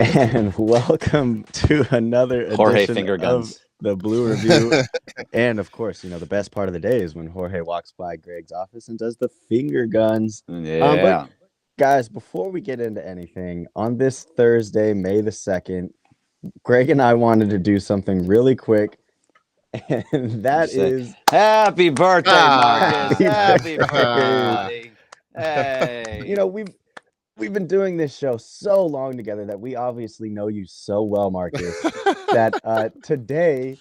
And welcome to another Jorge edition Finger of Guns. the Blue Review. And of course, the best part of the day is when Jorge walks by Greg's office and does the finger guns. But Yeah. guys, before we get into anything, on this Thursday, May the 2nd, Greg and I wanted to do something really quick, and What'd you that say? is Happy birthday, Marcus. happy Happy birthday, birthday. buddy. Hey. We've been doing this show so long together that we obviously know you so well, Marcus, that today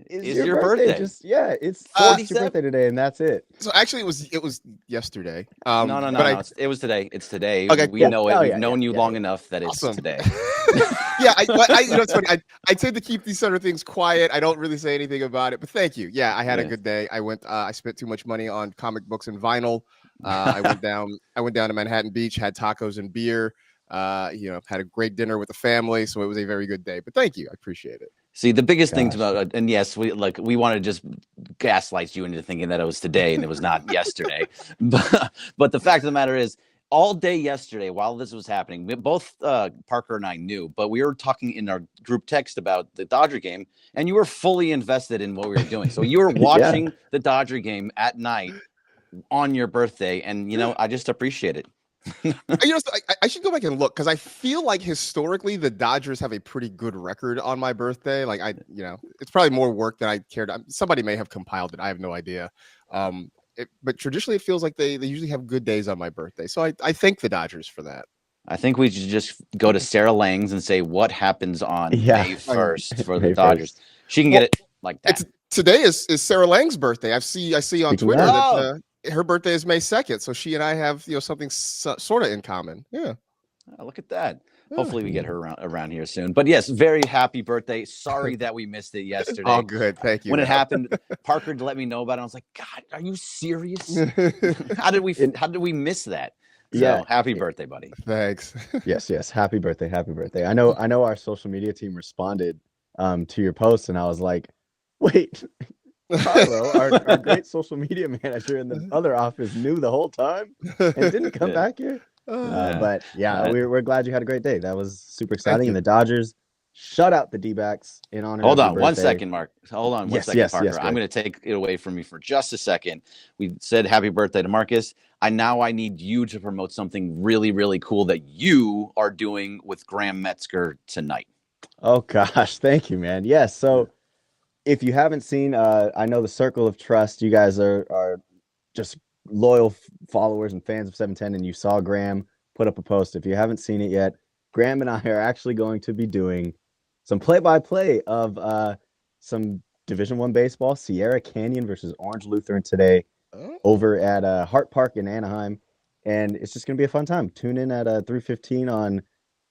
is Is your your birthday. birthday? Just yeah, it's your 47? birthday today, and that's it. So actually, it was yesterday. No, no, no, But no. It was today. It's today. Okay, We cool. know it. Oh, We've yeah, known you long yeah. enough that it's Awesome. today. Yeah, it's funny. I tend to keep these sort of things quiet. I don't really say anything about it. But thank you. Yeah, I had a good day. I spent too much money on comic books and vinyl. I went down to Manhattan Beach, had tacos and beer. Had a great dinner with the family. So it was a very good day. But thank you. I appreciate it. See, the biggest thing Gosh. about, and yes, we want to just gaslight you into thinking that it was today and it was not yesterday. But the fact of the matter is, all day yesterday, while this was happening, both Parker and I knew, but we were talking in our group text about the Dodger game, and you were fully invested in what we were doing. So you were watching the Dodger game at night on your birthday, and I just appreciate it. I should go back and look because I feel like historically the Dodgers have a pretty good record on my birthday. It's probably more work than I cared. Somebody may have compiled it. I have no idea. But traditionally it feels like they usually have good days on my birthday. So I thank the Dodgers for that. I think we should just go to Sarah Langs and say what happens on May 1st for the Dodgers. 1st. She can get it like that. Today is Sarah Lang's birthday. I see on Twitter that her birthday is May 2nd. So she and I have something sort of in common. Yeah. Oh, look at that. Hopefully we get her around here soon. But yes, very happy birthday. Sorry that we missed it yesterday. Oh, good. Thank you. When it happened, Parker let me know about it. I was like, God, are you serious? How did we miss that? So, happy birthday, buddy. Thanks. Yes. Happy birthday. Happy birthday. I know our social media team responded to your post, and I was like, wait, Carlo, our great social media manager in the other office, knew the whole time and didn't come back here. But yeah, we're glad you had a great day. That was super exciting. And the Dodgers shut out the D-backs in honor Hold of on 1 second, Mark. Hold on one second, Parker. Yes, I'm going to take it away from you for just a second. We said happy birthday to Marcus. I need you to promote something really, really cool that you are doing with Graham Metzger tonight. Oh, gosh. Thank you, man. Yes. So if you haven't seen, I know the Circle of Trust, you guys are just loyal followers and fans of 710, and you saw Graham put up a post. If you haven't seen it yet, Graham and I are actually going to be doing some play-by-play of some Division I baseball, Sierra Canyon versus Orange Lutheran today over at Hart Park in Anaheim, and it's just going to be a fun time. Tune in at 3:15 on.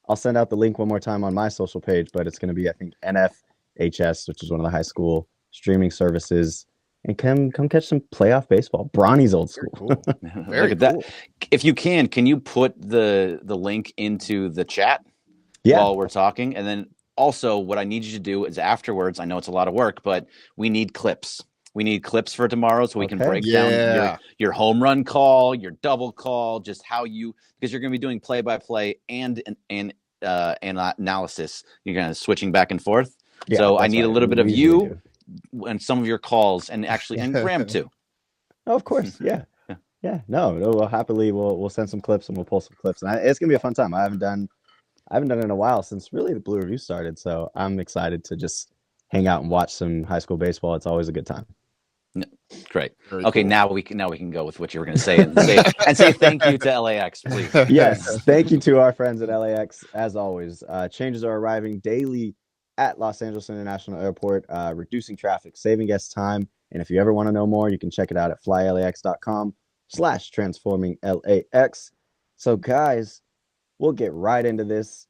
I'll send out the link one more time on my social page, but it's going to be, I think, NFHS, which is one of the high school streaming services. And come catch some playoff baseball. Bronny's old school. Cool. Very Look at cool. that. If you can you put the link into the chat while we're talking? And then also what I need you to do is afterwards, I know it's a lot of work, but we need clips. We need clips for tomorrow so we can break down your home run call, your double call, just how because you're going to be doing play-by-play and analysis. You're going to switch back and forth. Yeah, so I need a little bit of you and some of your calls, and Graham too. Oh, of course, yeah. No, we'll happily we'll send some clips and we'll pull some clips, and it's gonna be a fun time. I haven't done it in a while since really the Blue Review started, so I'm excited to just hang out and watch some high school baseball. It's always a good time. Great. Okay, cool. Now we can go with what you were going to say and say thank you to LAX, please. Yes, thank you to our friends at LAX as always. Changes are arriving daily at Los Angeles International Airport, reducing traffic, saving guests time. And if you ever want to know more, you can check it out at flylax.com/transforminglax. So guys, we'll get right into this.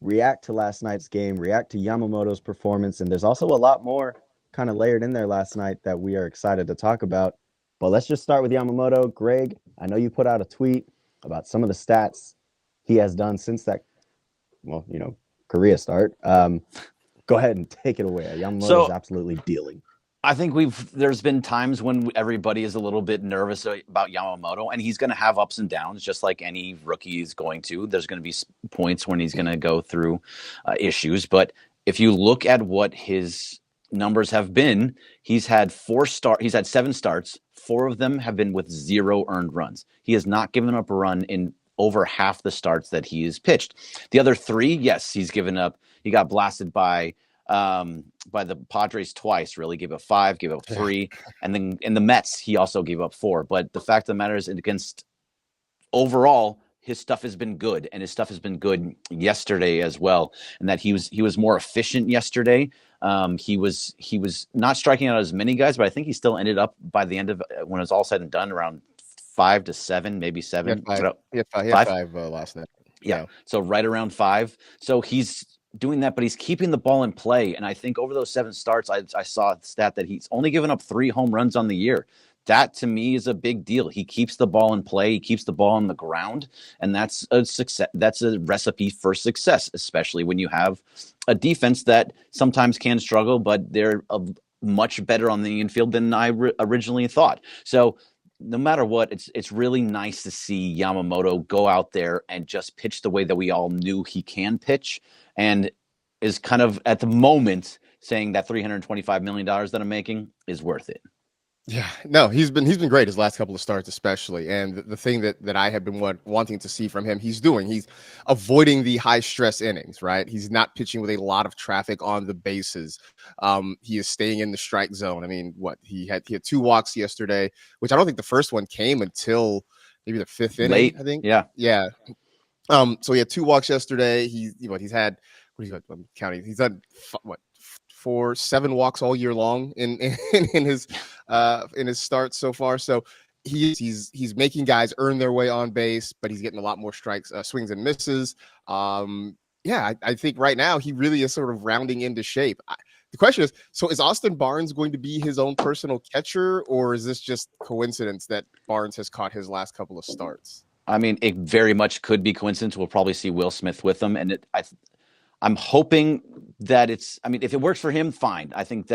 React to last night's game, react to Yamamoto's performance, and there's also a lot more kind of layered in there last night that we are excited to talk about. But let's just start with Yamamoto. Greg, I know you put out a tweet about some of the stats he has done since that, Korea start. Go ahead and take it away. Yamamoto is absolutely dealing. I think there's been times when everybody is a little bit nervous about Yamamoto, and he's going to have ups and downs, just like any rookie is going to. There's going to be points when he's going to go through issues. But if you look at what his numbers have been, he's had 7 starts. 4 of them have been with 0 earned runs. He has not given up a run in over half the starts that he has pitched. The other 3, yes, he's given up. He got blasted by the Padres twice, really gave up 5, gave up 3. And then in the Mets, he also gave up 4. But the fact of the matter is, against overall, his stuff has been good, and his stuff has been good yesterday as well. And that he was more efficient yesterday. He was not striking out as many guys, but I think he still ended up by the end of when it was all said and done around 5 to 7, maybe 7. He had 5 last night. Yeah. So right around 5. So he's doing that, but he's keeping the ball in play. And I think over those 7 starts, I saw a stat that he's only given up 3 home runs on the year. That to me is a big deal. He keeps the ball in play. He keeps the ball on the ground, and that's a success. That's a recipe for success, especially when you have a defense that sometimes can struggle, but they're much better on the infield than I originally thought. So no matter what, it's really nice to see Yamamoto go out there and just pitch the way that we all knew he can pitch, and is kind of at the moment saying that $325 million that I'm making is worth it. Yeah, no, he's been great his last couple of starts, especially. And the thing that I have been wanting to see from him, he's avoiding the high stress innings, right? He's not pitching with a lot of traffic on the bases. He is staying in the strike zone. I mean, he had 2 walks yesterday, which I don't think the first one came until maybe the 5th inning. Late. I think. Yeah. So he had 2 walks yesterday. He's had, I'm counting. He's done 7 walks all year long in his starts so far. So he's making guys earn their way on base, but he's getting a lot more strikes, swings and misses. I think right now he really is sort of rounding into shape. The question is, so is Austin Barnes going to be his own personal catcher, or is this just coincidence that Barnes has caught his last couple of starts? I mean, it very much could be coincidence. We'll probably see Will Smith with them, and I'm hoping that if it works for him, fine. I think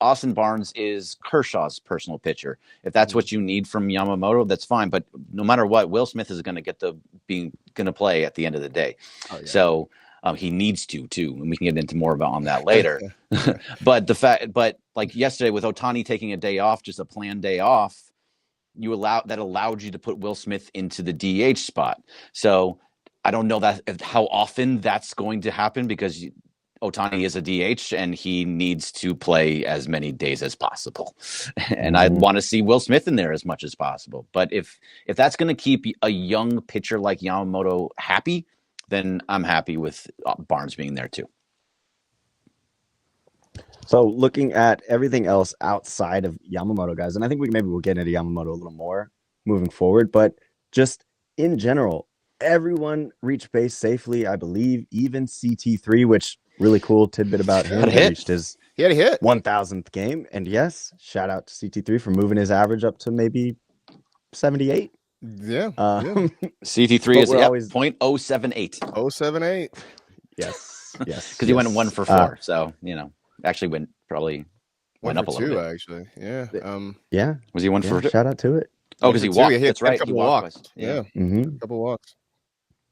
Austin Barnes is Kershaw's personal pitcher. If that's what you need from Yamamoto, that's fine. But no matter what, Will Smith is going to get going to play at the end of the day. Oh, yeah. So he needs to too, and we can get into more on that later. but like yesterday with Ohtani taking a day off, just a planned day off, that allowed you to put Will Smith into the DH spot. So I don't know how often that's going to happen, because Ohtani is a DH and he needs to play as many days as possible. And I want to see Will Smith in there as much as possible. But if that's going to keep a young pitcher like Yamamoto happy, then I'm happy with Barnes being there too. So looking at everything else outside of Yamamoto, guys, and I think we'll get into Yamamoto a little more moving forward, but just in general, everyone reached base safely, I believe, even CT3, which really cool tidbit about him. He reached his 1,000th game. And yes, shout out to CT3 for moving his average up to maybe 78. Yeah. CT3 is always 0.078. 078. Yes. Because he went 1 for 4. So, actually went up a little bit. Actually. Yeah. Yeah. Was he 1 for 2? Shout out to it. Oh, because he walked. Yeah, that's right. A couple walks. Yeah. Mm-hmm. A couple walks.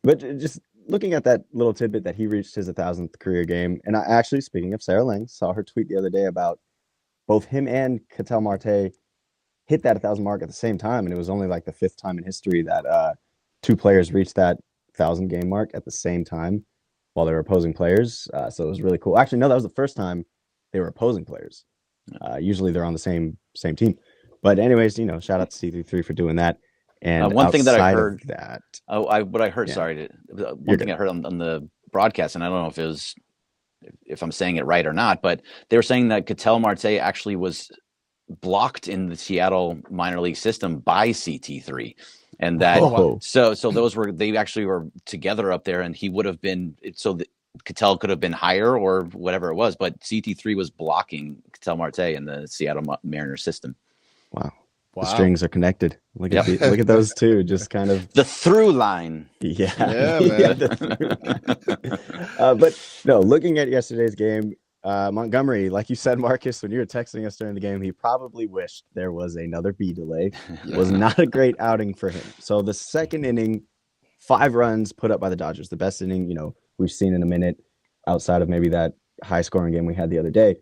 But just looking at that little tidbit that he reached his 1,000th career game, and I actually, speaking of Sarah Lang, saw her tweet the other day about both him and Ketel Marte hit that 1,000 mark at the same time, and it was only like the 5th time in history that 2 players reached that 1,000 game mark at the same time while they were opposing players. So it was really cool. Actually, no, that was the first time they were opposing players. Usually they're on the same team. But anyways, shout out to C3 for doing that. And one thing that I heard one thing I heard on the broadcast, and I don't know if I'm saying it right or not, but they were saying that Ketel Marte actually was blocked in the Seattle minor league system by CT3, and that so they actually were together up there, and he would have been Ketel could have been higher or whatever it was, but CT3 was blocking Ketel Marte in the Seattle Mariners system. Wow. The strings are connected. Look at those two, just kind of the through line. Yeah, man. But no, looking at yesterday's game, Montgomery, like you said, Marcus, when you were texting us during the game, he probably wished there was another B delay. Yeah. Was not a great outing for him. So the second inning, 5 runs put up by the Dodgers, the best inning, we've seen in a minute outside of maybe that high scoring game we had the other day.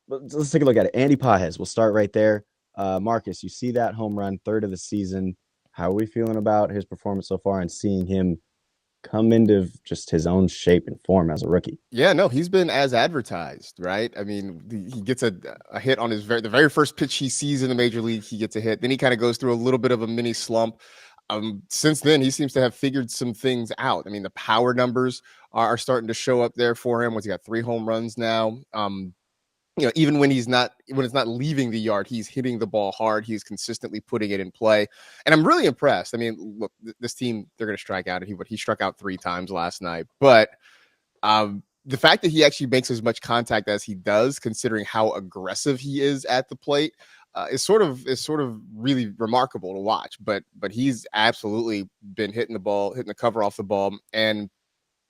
Let's take a look at it. Andy Pages, we'll start right there. Marcus, you see that home run, third of the season. How are we feeling about his performance so far and seeing him come into just his own shape and form as a rookie? Yeah, no, he's been as advertised, right? I mean, he gets a hit on the very first pitch he sees in the major league. He gets a hit. Then he kind of goes through a little bit of a mini slump. Since then, he seems to have figured some things out. I mean, the power numbers are starting to show up there for him. He got 3 home runs now. Even when it's not leaving the yard, he's hitting the ball hard. He's consistently putting it in play. And I'm really impressed. I mean, look, this team, they're going to strike out. He struck out 3 times last night. But the fact that he actually makes as much contact as he does, considering how aggressive he is at the plate, is sort of really remarkable to watch. But he's absolutely been hitting the cover off the ball, and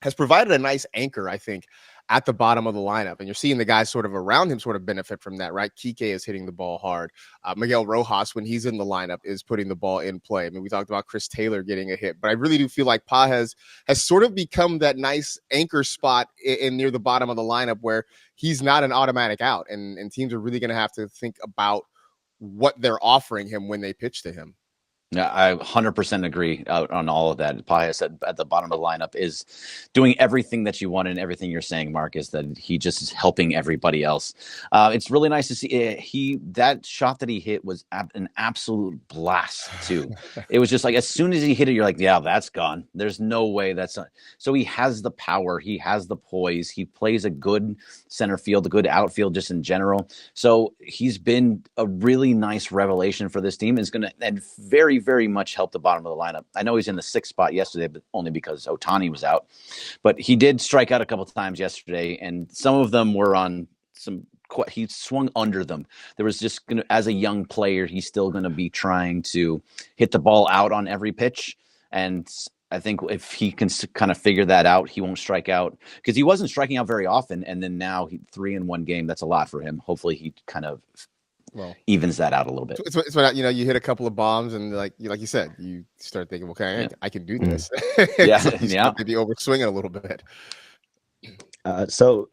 has provided a nice anchor, I think, at the bottom of the lineup. And you're seeing the guys sort of around him sort of benefit from that, right? Kike is hitting the ball hard. Miguel Rojas, when he's in the lineup, is putting the ball in play. I mean, we talked about Chris Taylor getting a hit, but I really do feel like Pages has sort of become that nice anchor spot in near the bottom of the lineup where he's not an automatic out. And teams are really going to have to think about what they're offering him when they pitch to him. Yeah, I 100% agree on all of that. Pages at the bottom of the lineup is doing everything that you want, and everything you're saying, Marcus, that he just is helping everybody else. It's really nice to see that shot that he hit was an absolute blast too. It was just like, as soon as he hit it, you're like, yeah, that's gone. There's no way that's not. So he has the power, he has the poise, he plays a good center field, a good outfield just in general. So he's been a really nice revelation for this team. Is going to, and very, very much help the bottom of the lineup. I know he's in the 6th spot yesterday, but only because Ohtani was out. But he did strike out a couple of times yesterday, and some of them were on some. He swung under them. There was just going to, as a young player, he's still going to be trying to hit the ball out on every pitch. And I think if he can kind of figure that out, he won't strike out, because he wasn't striking out very often. And then now 3 in 1 game, that's a lot for him. Hopefully he kind of evens that out a little bit. It's when you hit a couple of bombs, and like you said, you start thinking, okay, I can do this. Yeah. Maybe over swinging a little bit. So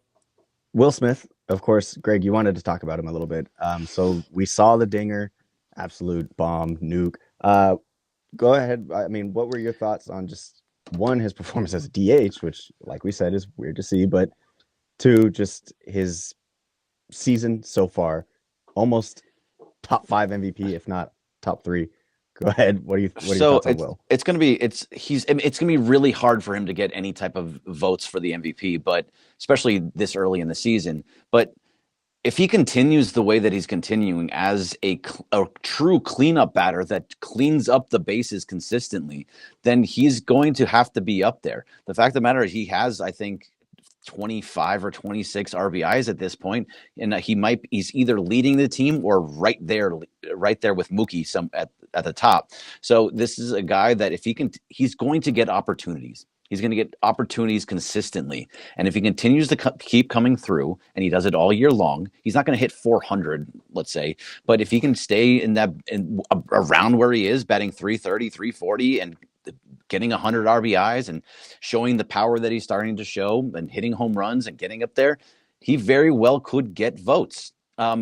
Will Smith, of course, Greg, you wanted to talk about him a little bit. So we saw the dinger, absolute bomb, nuke. Go ahead. I mean, what were your thoughts on just, 1, his performance as a DH, which, like we said, is weird to see, but 2, just his season so far, almost top 5 MVP, if not top 3. Go ahead. What are your thoughts on Will? It's going to be really hard for him to get any type of votes for the MVP, but especially this early in the season. But if he continues the way that he's continuing as a true cleanup batter that cleans up the bases consistently, then he's going to have to be up there. The fact of the matter is, he has, I think, 25 or 26 RBIs at this point, and he's either leading the team or right there with Mookie at the top. So this is a guy that he's going to get opportunities. He's going to get opportunities consistently. And if he continues to keep coming through, and he does it all year long, he's not going to hit 400, let's say. But if he can stay around where he is, batting 330, 340, and getting 100 RBIs and showing the power that he's starting to show and hitting home runs and getting up there, he very well could get votes.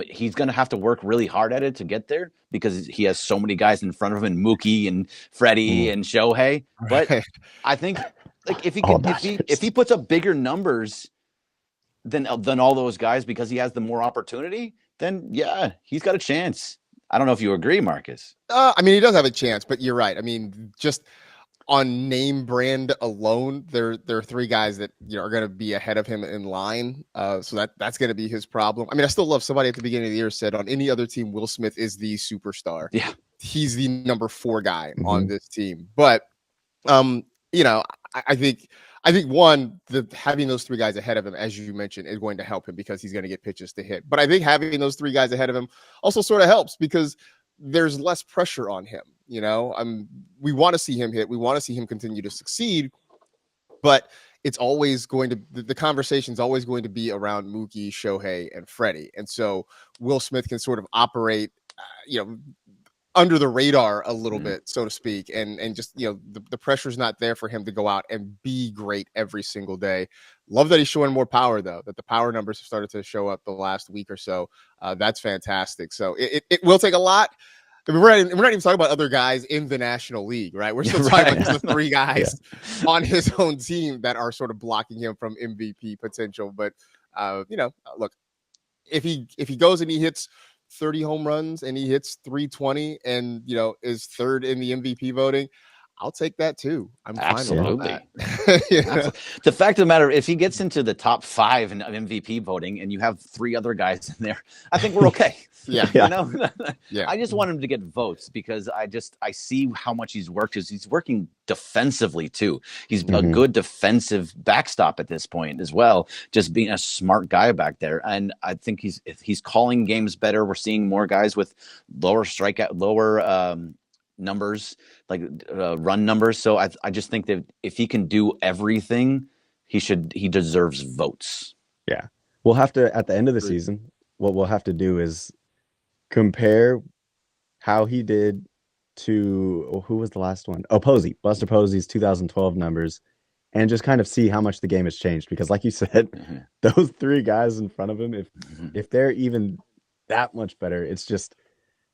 He's going to have to work really hard at it to get there, because he has so many guys in front of him, and Mookie and Freddie and Shohei. But I think, like, if he puts up bigger numbers than all those guys, because he has the more opportunity, then yeah, he's got a chance. I don't know if you agree, Marcus. I mean, he does have a chance, but you're right. I mean, just on name brand alone, there are 3 guys that are going to be ahead of him in line. So that's going to be his problem. I mean, I still love, somebody at the beginning of the year said, on any other team, Will Smith is the superstar. Yeah, he's the number 4 guy on this team. But I think one, having those 3 guys ahead of him, as you mentioned, is going to help him, because he's going to get pitches to hit. But I think having those 3 guys ahead of him also sort of helps, because there's less pressure on him. We want to see him hit. We want to see him continue to succeed. But it's always going to the conversation's always going to be around Mookie, Shohei, and Freddie. And so Will Smith can sort of operate, under the radar a little bit, so to speak, and just the pressure's not there for him to go out and be great every single day. Love that he's showing more power, though, that the power numbers have started to show up the last week or so. That's fantastic. So it will take a lot. I mean, we're not even talking about other guys in the National League, right? We're still talking about just the three guys on his own team that are sort of blocking him from MVP potential. But look, if he goes and he hits 30 home runs and he hits 320 and is third in the MVP voting, I'll take that too. I'm absolutely fine with that. The fact of the matter, if he gets into the top 5 in MVP voting and you have 3 other guys in there, I think we're okay. I just want him to get votes because I see how much he's worked. He's working defensively too. He's a good defensive backstop at this point as well, just being a smart guy back there. And I think he's calling games better. We're seeing more guys with lower numbers, like run numbers. So I just think that if he can do everything, he deserves votes. Yeah. We'll have to, at the end of the season, what we'll have to do is compare how he did to who was the last one? Oh, Posey, Buster Posey's 2012 numbers, and just kind of see how much the game has changed. Because like you said, those 3 guys in front of him, if they're even that much better, it's just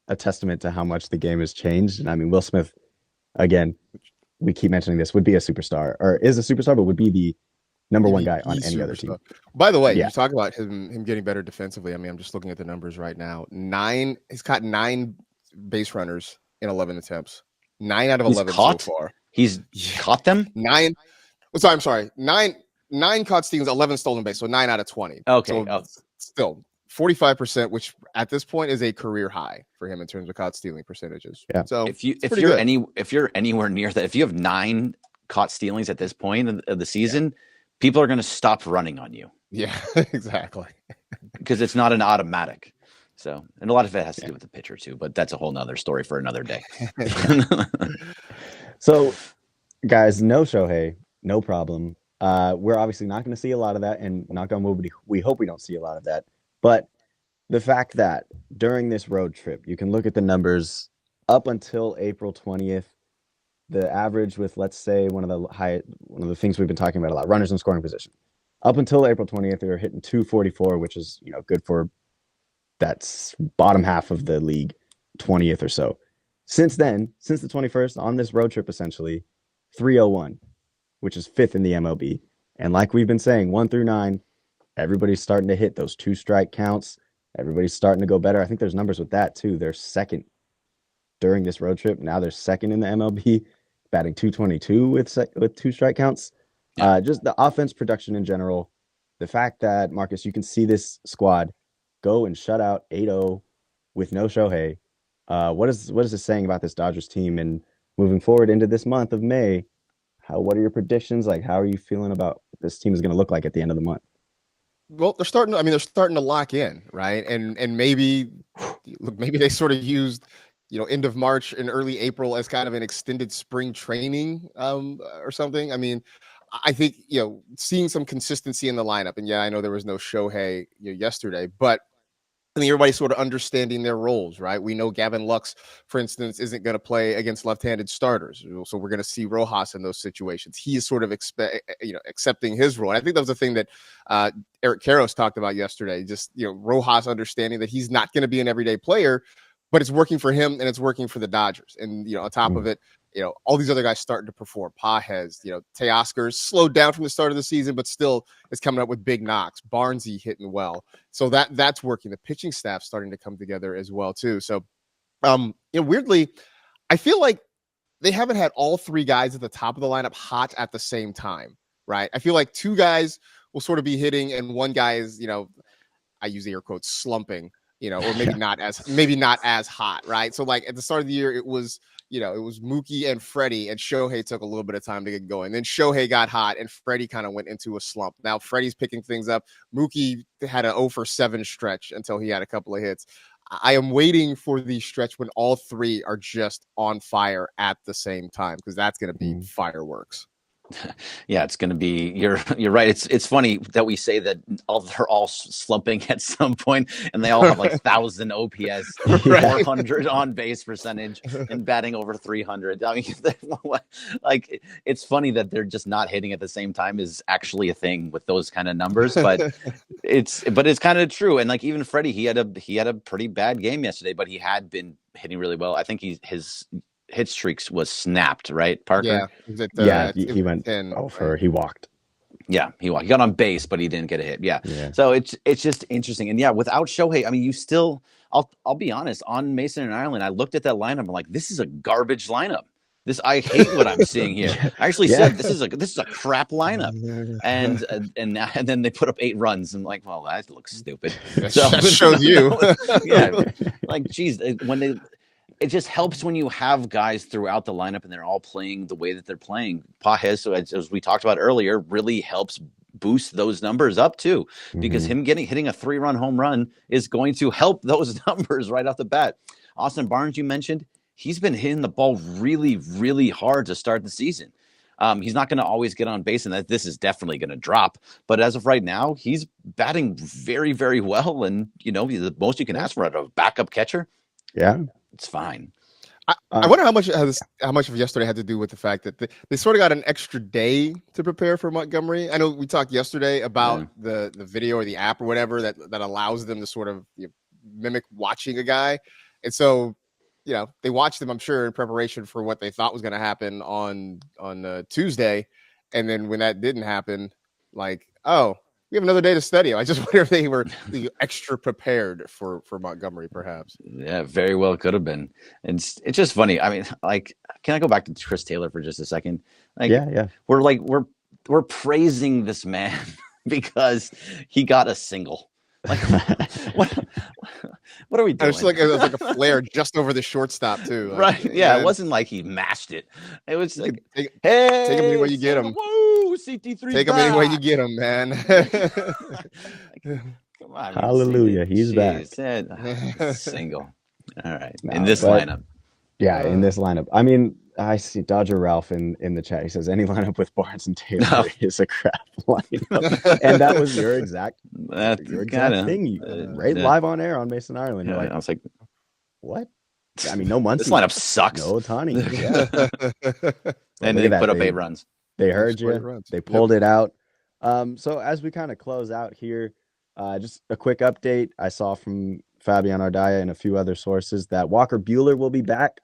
a testament to how much the game has changed. And I mean, Will Smith, again, we keep mentioning this, would be a superstar, or is a superstar, but would be the number one guy on any other team. By the way, you talk about him getting better defensively. I mean, I'm just looking at the numbers right now. He's caught 9 base runners in 11 attempts. 9 out of 11 so far. He's caught them? 9. So I'm sorry. 9 caught steals, 11 stolen base. So 9 out of 20. Okay. So still 45%, which at this point is a career high for him in terms of caught stealing percentages. Yeah. So if you're anywhere near that, if you have 9 caught stealings at this point of the season, people are going to stop running on you. Yeah, exactly. Because it's not an automatic. So, and a lot of it has to do with the pitcher too, but that's a whole nother story for another day. So, guys, no Shohei, no problem. We're obviously not going to see a lot of that, and knock on wood, we hope we don't see a lot of that. But the fact that during this road trip, you can look at the numbers up until April 20th, the average with, let's say, one of the things we've been talking about a lot, runners in scoring position. Up until April 20th, they were hitting 244, which is good for that bottom half of the league, 20th or so. Since then, since the 21st, on this road trip, essentially, 301, which is 5th in the MLB. And like we've been saying, 1 through 9, everybody's starting to hit those 2-strike counts. Everybody's starting to go better. I think there's numbers with that, too. They're second during this road trip. Now they're second in the MLB, batting 222 with 2-strike counts. Just the offense production in general. The fact that, Marcus, you can see this squad go and shut out 8-0 with no Shohei. What is this saying about this Dodgers team? And moving forward into this month of May, what are your predictions? Like, how are you feeling about what this team is going to look like at the end of the month? Well, they're starting to lock in, right? And maybe they sort of used, end of March and early April as kind of an extended spring training or something. I mean, I think, seeing some consistency in the lineup, and I know there was no Shohei yesterday, but I think everybody's sort of understanding their roles, right? We know Gavin Lux, for instance, isn't going to play against left-handed starters. So we're going to see Rojas in those situations. He is sort of accepting his role. And I think that was the thing that Eric Karros talked about yesterday. Just, Rojas understanding that he's not going to be an everyday player, but it's working for him and it's working for the Dodgers. And, on top of it, all these other guys starting to perform. Pages, Teoscar slowed down from the start of the season, but still is coming up with big knocks. Barnesy hitting well. So that's working. The pitching staff starting to come together as well, too. So, weirdly, I feel like they haven't had all 3 guys at the top of the lineup hot at the same time, right? I feel like 2 guys will sort of be hitting and one guy is, I use the air quotes, slumping, or maybe not as hot, right? So like at the start of the year, it was Mookie and Freddie, and Shohei took a little bit of time to get going. Then Shohei got hot, and Freddie kind of went into a slump. Now Freddie's picking things up. Mookie had an 0 for 7 stretch until he had a couple of hits. I am waiting for the stretch when all 3 are just on fire at the same time, because that's going to be fireworks. Yeah, it's going to be. You're right. It's funny that we say that they're all slumping at some point, and they all have like 1,000 OPS, Right. 400 on base percentage, and batting over 300. I mean, like it's funny that they're just not hitting at the same time is actually a thing with those kind of numbers, but it's kind of true. And like even Freddie, he had a pretty bad game yesterday, but he had been hitting really well. I think his hit streaks was snapped, right, Parker? Yeah, he went 10, over. right? He walked. Yeah, he got on base, but he didn't get a hit. Yeah. Yeah. So it's just interesting. And yeah, without Shohei, I mean, you still I'll be honest, on Mason and Ireland, I looked at that lineup, I'm like, this is a garbage lineup. I hate what I'm seeing here. I actually said this is a crap lineup. And then they put up 8 runs. And like, well, that looks stupid. So that shows you. Yeah. Like, geez, it just helps when you have guys throughout the lineup and they're all playing the way that they're playing. Pages, as we talked about earlier, really helps boost those numbers up too, because him hitting a 3-run home run is going to help those numbers right off the bat. Austin Barnes, you mentioned, he's been hitting the ball really, really hard to start the season. He's not going to always get on base, and this is definitely going to drop. But as of right now, he's batting very, very well. And, the most you can ask for out of a backup catcher. Yeah. It's fine. I wonder how much of yesterday had to do with the fact that they sort of got an extra day to prepare for Montgomery. I know we talked yesterday about the video or the app or whatever that allows them to sort of mimic watching a guy. And so, they watched him, I'm sure, in preparation for what they thought was going to happen on Tuesday. And then when that didn't happen, like, oh, we have another day to study. I just wonder if they were extra prepared for Montgomery, perhaps. Yeah, very well could have been. It's just funny. I mean, like, can I go back to Chris Taylor for just a second? Like, yeah. We're praising this man because he got a single. Like, what are we doing? It's like it was like a flare just over the shortstop too. Like, right? Yeah, it wasn't like he mashed it. It was like, hey, take him any way you get him. Woo, CT3. Take him any way you get him, man. Come on, hallelujah, he's back. Single. All right, in this lineup. Yeah, in this lineup. I mean, I see Dodger Ralph in the chat. He says any lineup with Barnes and Taylor is a crap lineup, and that was your exact thing. Right, live on air on Mason Ireland. Yeah, I was like, what? I mean, no Muncy. This lineup sucks. No Ohtani. Yeah. And they put up 8 runs. They heard you. They pulled it out. So as we kind of close out here, just a quick update. I saw from Fabian Ardaya and a few other sources that Walker Buehler will be back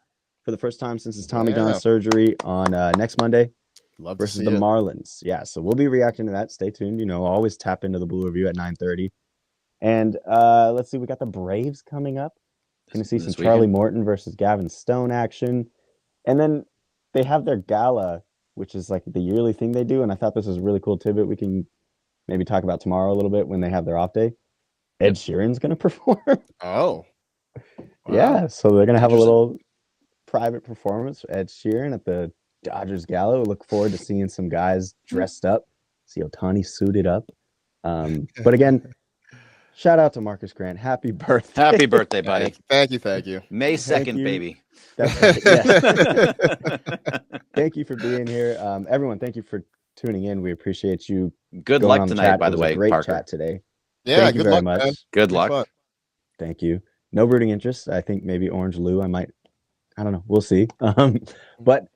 for the first time since his Tommy John surgery on next Monday versus the Marlins. Yeah, so we'll be reacting to that. Stay tuned. Always tap into the Blue Review at 9:30. And let's see, we got the Braves coming up. Going to see some Charlie Morton versus Gavin Stone action. And then they have their gala, which is like the yearly thing they do. And I thought this was a really cool tidbit we can maybe talk about tomorrow a little bit when they have their off day. Ed Sheeran's going to perform. Oh. Wow. Yeah, so they're going to have a little private performance for Ed Sheeran at the Dodgers Gala. We look forward to seeing some guys dressed up. See Ohtani suited up. But again, shout out to Marcus Grant. Happy birthday. Happy birthday, buddy. Thank you. May 2nd, baby. That's right. Yes. Thank you for being here. Everyone, thank you for tuning in. We appreciate you. Good luck tonight, by the way, great Parker. Chat today. Yeah, thank you very much. Man. Good luck. Thank you. No rooting interest. I think maybe Orange Lou. I don't know. We'll see. But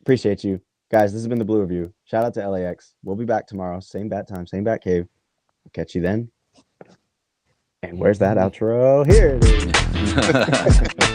appreciate you guys. This has been the Blue Review. Shout out to LAX. We'll be back tomorrow. Same bat time, same bat cave. I'll catch you then. And where's that outro? Here it is.